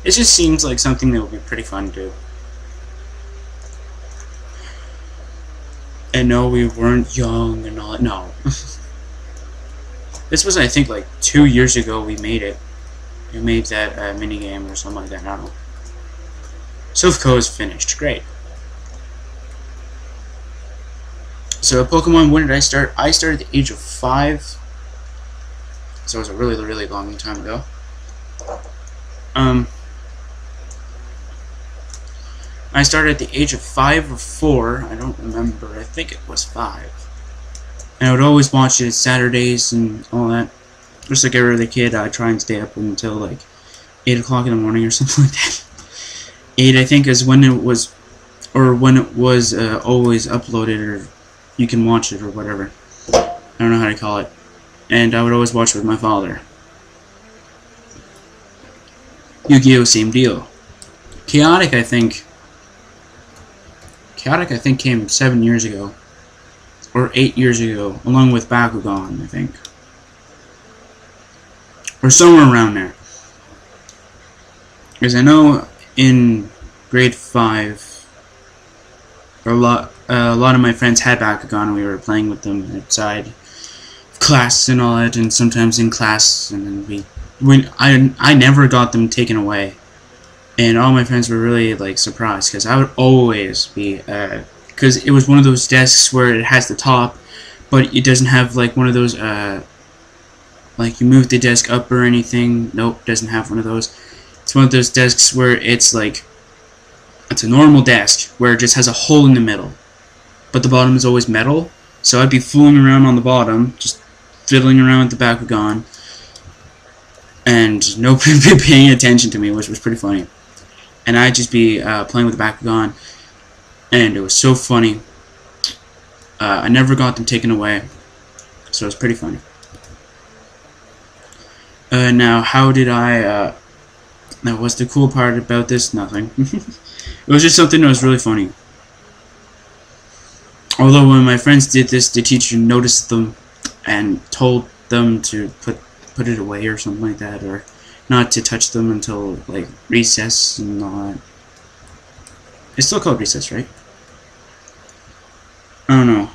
It just seems like something that would be pretty fun to do. And no, we weren't young and all that. No. This was, I think, like 2 years ago we made it. We made that mini game or something like that. I don't know. Silphco is finished. Great. So Pokemon, when did I start? I started at the age of 5. So it was a really, really long time ago. I started at the age of 5 or 4. I don't remember. I think it was 5. And I would always watch it Saturdays and all that. Just like every other kid, I'd try and stay up until like 8 o'clock in the morning or something like that. 8, I think, is when it was, or when it was always uploaded, or you can watch it or whatever. I don't know how to call it. And I would always watch it with my father. Yu-Gi-Oh! Same deal. Chaotic, I think came 7 years ago. Or 8 years ago, along with Bakugan, I think. Or somewhere around there. Because I know in grade 5, a lot of my friends had Bakugan and we were playing with them outside of class and all that, and sometimes in class, and then I never got them taken away. And all my friends were really like surprised, because I would always be because it was one of those desks where it has the top, but it doesn't have like one of those like you move the desk up or anything. Nope, doesn't have one of those. It's one of those desks where it's like, it's a normal desk where it just has a hole in the middle, but the bottom is always metal. So I'd be fooling around on the bottom, just fiddling around with the Bakugan, and nobody would be paying attention to me, which was pretty funny. And I'd just be playing with the Bakugan, and it was so funny. I never got them taken away, so it was pretty funny. Now, how did I... now, what's the cool part about this? Nothing. It was just something that was really funny. Although when my friends did this, the teacher noticed them and told them to put it away or something like that, or not to touch them until like recess and all that. It's still called recess, right? I don't know.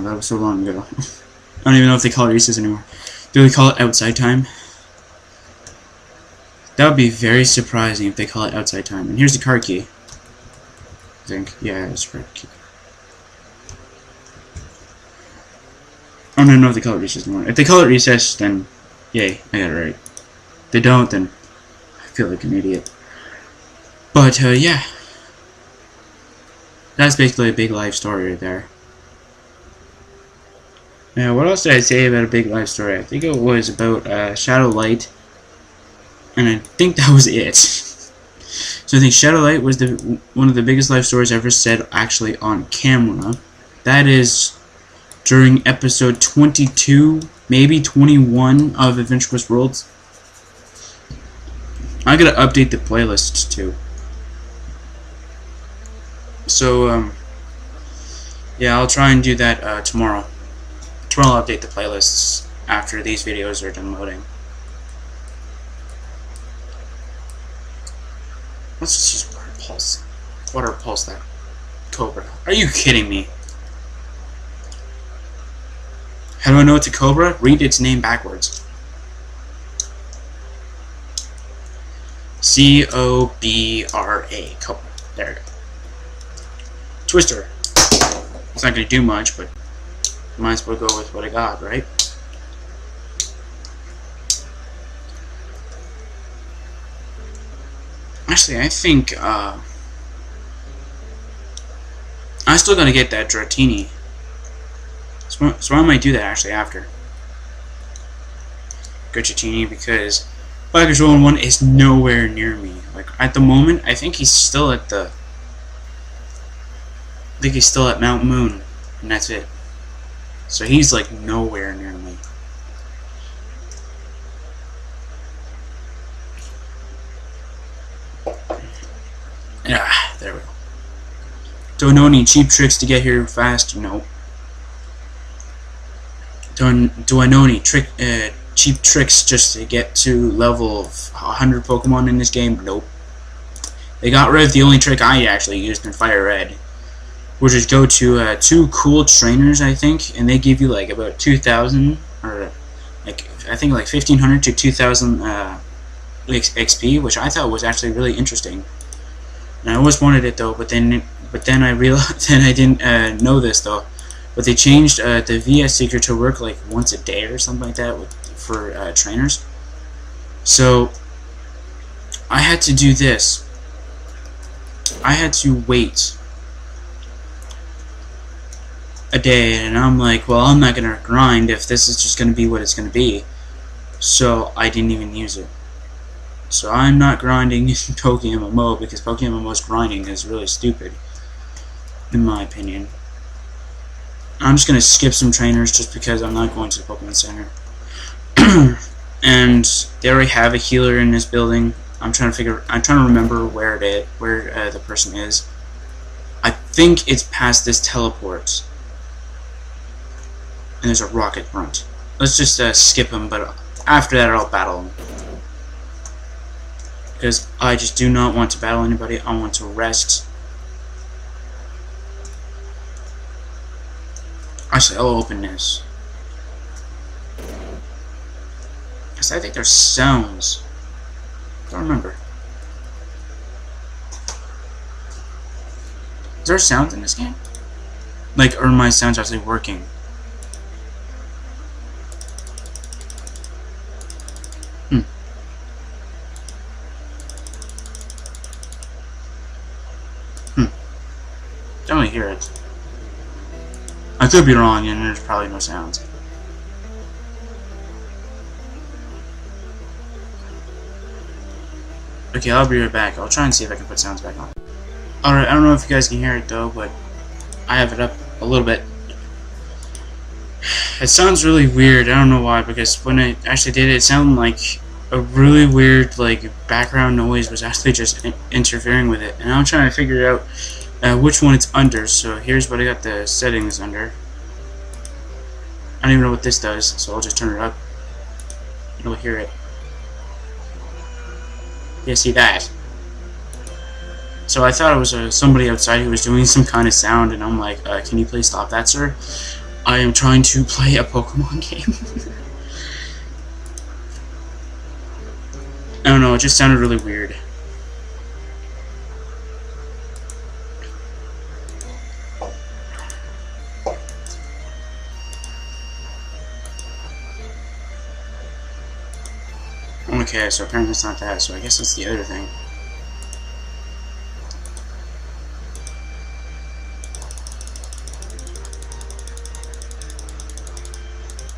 That was so long ago. I don't even know if they call it recess anymore. Do they call it outside time? That would be very surprising if they call it outside time. And here's the card key. I think. Yeah, it's a card key. I don't know if they call it recess anymore. If they call it recess, then yay, I got it right. If they don't, then I feel like an idiot. But, yeah. That's basically a big life story right there. Now, what else did I say about a big life story? I think it was about Shadow Light. And I think that was it. So I think Shadow Light was one of the biggest life stories ever said actually on camera. That is during episode 22, maybe 21 of Adventure Quest Worlds. I gotta update the playlist too. So, yeah, I'll try and do that tomorrow. Tomorrow I'll update the playlists after these videos are done loading. Let's just use Water Pulse. Water Pulse that Cobra. Are you kidding me? How do I know it's a Cobra? Read its name backwards. C-O-B-R-A. Cobra. There we go. Twister. It's not going to do much, but might as well go with what I got, right? Actually, I think, I still gotta get that Dratini. So I might do that actually after. Get Dratini because Fire Control 1 is nowhere near me. Like, at the moment, I think he's still at the... I think he's still at Mount Moon, and that's it. So he's like nowhere near me. Yeah, there we go. Do I know any cheap tricks to get here fast? No. Do I know any cheap tricks just to get to level of 100 Pokemon in this game? Nope. They got rid of the only trick I actually used in Fire Red, which is go to 2 cool trainers, I think, and they give you like about 2,000, or like I think like 1,500 to 2,000 XP, which I thought was actually really interesting. And I always wanted it though, but then I realized, then I didn't know this though. But they changed the VS Seeker to work like once a day or something like that for trainers. So I had to do this. I had to wait a day, and I'm like, well, I'm not gonna grind if this is just gonna be what it's gonna be. So I didn't even use it. So I'm not grinding in Pokemmo because Pokemmo's grinding is really stupid, in my opinion. I'm just gonna skip some trainers just because I'm not going to the Pokemon Center. And they already have a healer in this building. I'm trying to remember where the person is. I think it's past this teleport. And there's a rocket grunt. Let's just skip him, but after that I'll battle him. Because I just do not want to battle anybody. I want to rest. Actually, I'll open this. Because I think there's sounds. I don't remember. Is there sounds in this game? Like, are my sounds actually working? Don't really hear it. I could be wrong, and there's probably no sounds. Okay, I'll be right back. I'll try and see if I can put sounds back on. Alright, I don't know if you guys can hear it though, but I have it up a little bit. It sounds really weird. I don't know why, because when I actually did it, it sounded like a really weird like background noise was actually just interfering with it. And I'm trying to figure out which one it's under. So here's what I got the settings under. I don't even know what this does, so I'll just turn it up. You'll hear it. Yeah, see that? So I thought it was somebody outside who was doing some kind of sound, and I'm like, can you please stop that, sir? I am trying to play a Pokemon game. I don't know, it just sounded really weird. Okay, so apparently it's not that, so I guess that's the other thing.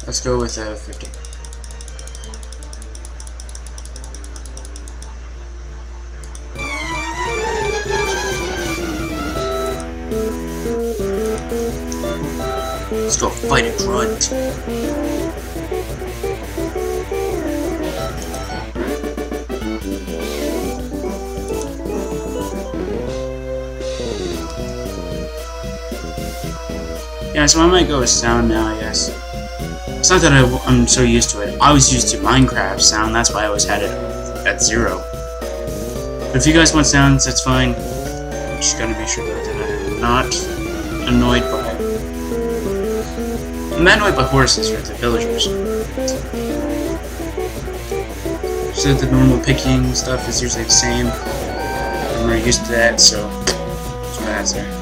Let's go with 50. Let's go fight a grunt. Yeah, so I might go with sound now, I guess. It's not that I'm so used to it. I was used to Minecraft sound, that's why I always had it at 0. But if you guys want sounds, that's fine. I'm just gotta make sure that I'm not annoyed by it. I'm not annoyed by horses, or the villagers. So the normal picking stuff is usually the same. And we're used to that, so that's why that's there.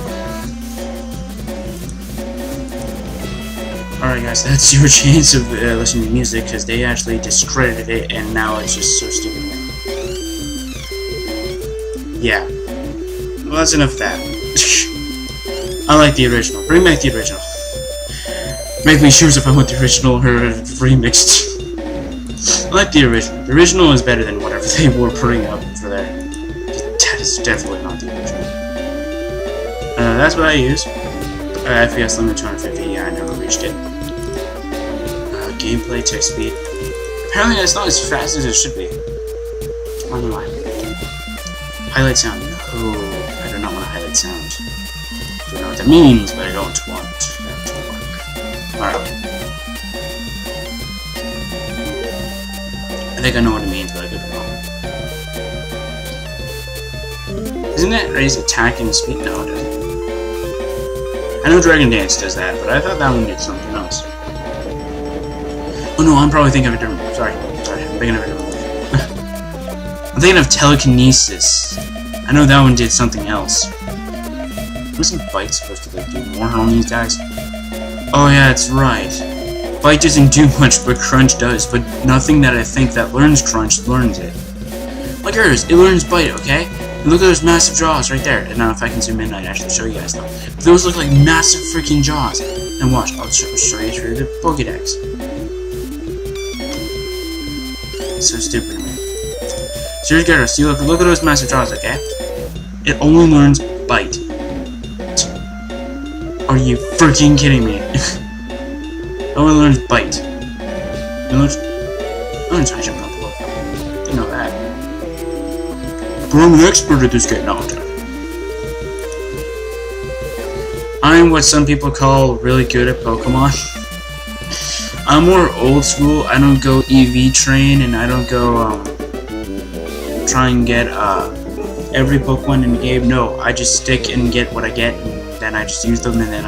Alright guys, that's your chance of listening to music, because they actually discredited it and now it's just so stupid. Yeah. Well, that's enough of that. I like the original. Bring back the original. Make me choose if I want the original or remixed. I like the original. The original is better than whatever they were putting up for there. That is definitely not the original. That's what I use. FPS limit 250, yeah, I never reached it. Gameplay, text speed. Apparently it's not as fast as it should be. I don't know why. Highlight sound. No, I do not want to highlight sound. I don't know what that means, but I don't want that to work. Alright. think I know what it means, but I could be wrong. Isn't that raise attack and speed? No, it doesn't. I know Dragon Dance does that, but I thought that one did something else. Oh no, I'm probably thinking of a different move. Sorry, I'm thinking of a different move. I'm thinking of Telekinesis. I know that one did something else. Wasn't Bite supposed to like do more on these guys? Oh yeah, it's right. Bite doesn't do much, but Crunch does. But nothing that I think that learns Crunch learns it. Like yours, it learns Bite, okay? And look at those massive jaws right there. And now if I can zoom in, I'd actually show you guys though. Those look like massive freaking jaws. And watch, I'll show you through the Pokédex. It's so stupid to me. So here's Gyarados. See, look at those massive jaws, okay? It only learns Bite. Are you freaking kidding me? It only learns Bite. It learns high jump up below. You know that. But I'm an expert at this game now. I'm what some people call really good at Pokemon. I'm more old school. I don't go EV train, and I don't go try and get every Pokemon in the game. No, I just stick and get what I get, and then I just use them, and then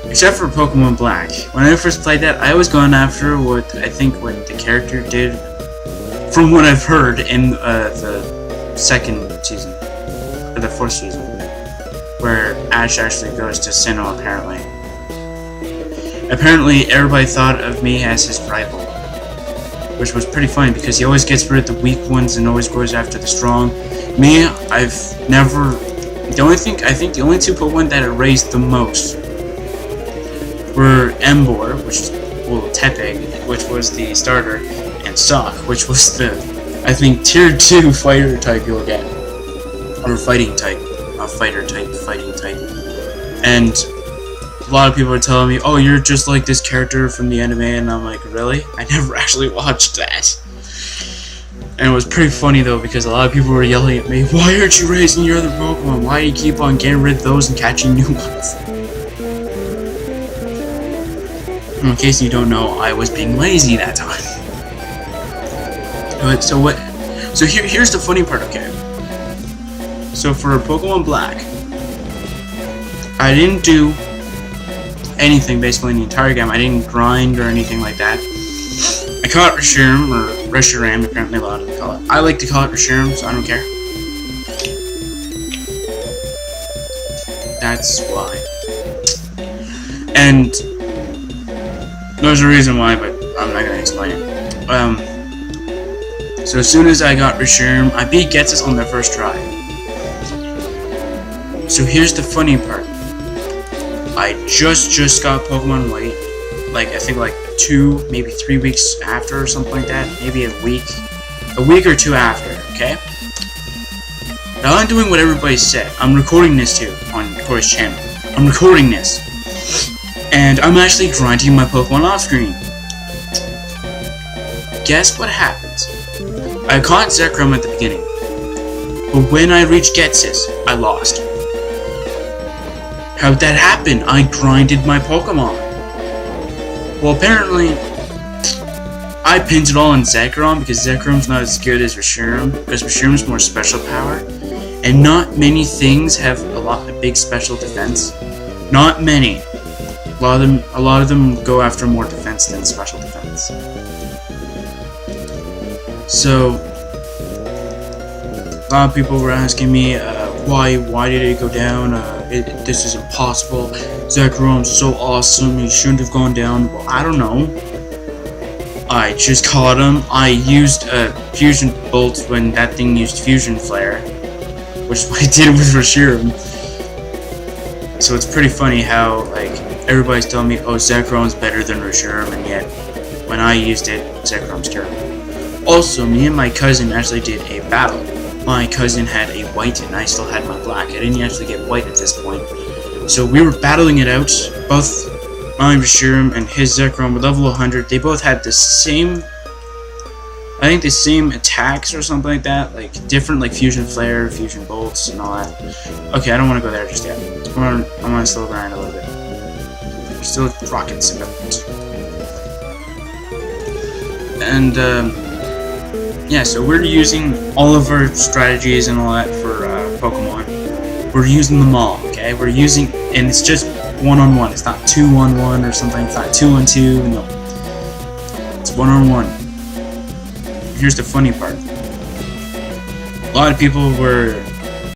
except for Pokemon Black. When I first played that, I was going after what the character did, from what I've heard in the second season, or the fourth season, where Ash actually goes to Sinnoh, apparently. Apparently, everybody thought of me as his rival, which was pretty funny because he always gets rid of the weak ones and always goes after the strong. Me, I've never. I think the only two Pokemon that I raised the most were Emboar, which is Tepig, which was the starter, and Sock, which was the tier 2 fighter type you'll get, or fighting type, fighting type, and a lot of people are telling me, oh, you're just like this character from the anime, and I'm like, really? I never actually watched that. And it was pretty funny though, because a lot of people were yelling at me, why aren't you raising your other Pokemon? Why do you keep on getting rid of those and catching new ones? In case you don't know, I was being lazy that time. But so here's the funny part, okay? So for Pokemon Black, I didn't do anything basically in the entire game. I didn't grind or anything like that. I caught Reshiram, or Reshiram, apparently a lot of them call it. I like to call it Reshiram, so I don't care. That's why. And there's a reason why, but I'm not going to explain it. So as soon as I got Reshiram, I beat Ghetsis on the first try. So here's the funny part. I just got Pokemon White, I think 2, maybe 3 weeks after or something like that, maybe a week or 2 after, okay? Now I'm doing what everybody said. I'm recording this too on Corey's channel. I'm recording this, and I'm actually grinding my Pokemon off screen. Guess what happens? I caught Zekrom at the beginning, but when I reached Ghetsis, I lost. How'd that happen? I grinded my Pokemon. Well, apparently, I pinned it all on Zekrom because Zekrom's not as good as Reshiram, because Reshiram's more special power, and not many things have a big special defense. Not many. A lot of them go after more defense than special defense. So, a lot of people were asking me, why did it go down? This is impossible. Zekrom's so awesome, he shouldn't have gone down. Well, I don't know. I just caught him. I used a Fusion Bolt when that thing used Fusion Flare, which is what I did with Reshiram. So it's pretty funny how, everybody's telling me, oh, Zekrom's better than Reshiram, and yet, when I used it, Zekrom's terrible. Also, me and my cousin actually did a battle. My cousin had a white and I still had my black. I didn't actually get white at this point. So we were battling it out. Both my Reshiram and his Zekrom were level 100. They both had the same, I think the same attacks or something like that. Different Fusion Flare, Fusion Bolts, and all that. Okay, I don't want to go there just yet. I want to slow grind a little bit. We're still rockets a bit. And, yeah, so we're using all of our strategies and all that for Pokemon. We're using them all, okay? We're using, and it's just one-on-one. It's not 2-on-1 or something. It's not 2-on-2. No, it's one-on-one. Here's the funny part. A lot of people were